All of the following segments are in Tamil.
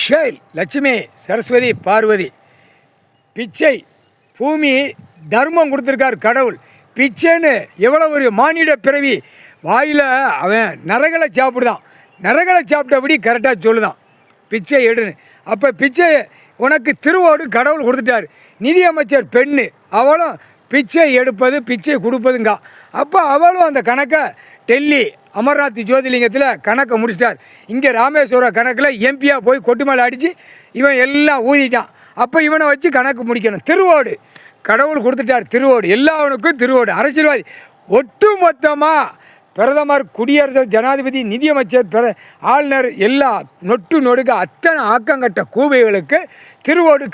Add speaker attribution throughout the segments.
Speaker 1: ஷேல் லட்சுமி சரஸ்வதி பார்வதி பிச்சை பூமி தர்மம் கொடுத்துருக்கார் கடவுள். பிச்சைன்னு எவ்வளோ ஒரு மானிட பிறவி. வாயில் அவன் நரகளை சாப்பிடுதான், நரகளை சாப்பிட்டபடி கரெக்டாக சொல்லுதான் பிச்சை எடுன்னு. அப்போ பிச்சை உனக்கு திருவோடு கடவுள் கொடுத்துட்டார். நிதியமைச்சர் பெண்ணு, அவளும் பிச்சை எடுப்பது பிச்சை கொடுப்பதுங்க. அப்போ அவளும் அந்த கணக்கை டெல்லி அமர்நாத் ஜோதிலிங்கத்தில் கணக்கை முடிச்சிட்டார். இங்கே ராமேஸ்வரம் கணக்கில் எம்பியாக போய் கொட்டு மேலே அடித்து இவன் எல்லாம் ஊதிட்டான். அப்போ இவனை வச்சு கணக்கு முடிக்கணும். திருவோடு கடவுள் கொடுத்துட்டார். திருவோடு எல்லாவனுக்கும் திருவோடு. அரசியல்வாதி ஒட்டு மொத்தமாக பிரதமர், குடியரசர், ஜனாதிபதி, நிதியமைச்சர், ஆளுநர் எல்லாம் நொட்டு நொடுக்க அத்தனை ஆக்கங்கட்ட கூபைகளுக்கு திருவோடு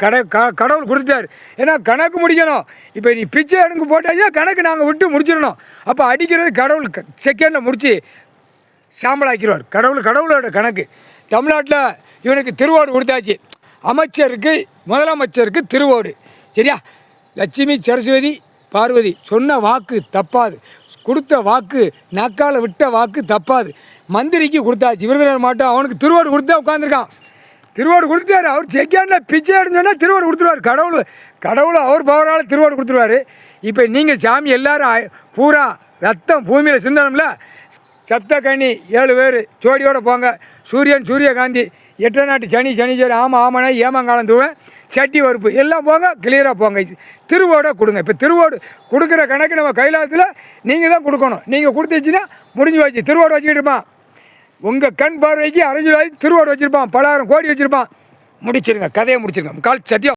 Speaker 1: கடவுள் கொடுத்தார். ஏன்னா கணக்கு முடிக்கணும். இப்போ நீ பிச்சை எடுங்க போட்டாச்சுன்னா கணக்கு நாங்கள் விட்டு முடிச்சிடணும். அப்போ அடிக்கிறது கடவுள் செகண்டில் முடித்து சாம்பலாக்கிடுவார். கடவுளோட கணக்கு. தமிழ்நாட்டில் இவனுக்கு திருவோடு கொடுத்தாச்சு. அமைச்சருக்கு, முதலமைச்சருக்கு திருவோடு. சரியா? லட்சுமி சரஸ்வதி பார்வதி சொன்ன வாக்கு தப்பாது, கொடுத்த வாக்கு நக்கால விட்ட வாக்கு தப்பாது. மந்திரிக்கு கொடுத்தாச்சு, விருதுநகர் மாட்டோம். அவனுக்கு திருவோடு கொடுத்தா உட்காந்துருக்கான். திருவோடு கொடுத்துட்டாரு. அவர் செகண்டில் பிச்சை எடுந்தோன்னா திருவோடு கொடுத்துருவார். கடவுள் அவர் பவரால் திருவோடு கொடுத்துருவார். இப்போ நீங்கள் சாமி எல்லோரும் பூரா ரத்தம் பூமியில் சிந்தனம்ல சப்தகனி 7 பேர் ஜோடியோடு போங்க. சூரியன் சூரியகாந்தி, 8 நாட்டு சனீஸ்வரி, ஆமாம் ஏமாங்காலம் தூவன், சட்டி வறுப்பு எல்லாம் போங்க, கிளியராக போங்க. திருவோட கொடுங்க. இப்போ திருவோடு கொடுக்குற கணக்கு நம்ம கைலாசத்தில் நீங்கள் தான் கொடுக்கணும். நீங்கள் கொடுத்துச்சுன்னா முடிஞ்சு வச்சு திருவோடு வச்சுக்கிட்டு இருப்பான். உங்கள் கண் பார்வைக்கு அரசியல்வாதி திருவோடு வச்சுருப்பான். 10,000 கோடி வச்சுருப்பான். முடிச்சிருங்க, கதையை முடிச்சிருங்க. கால் சத்தியம்.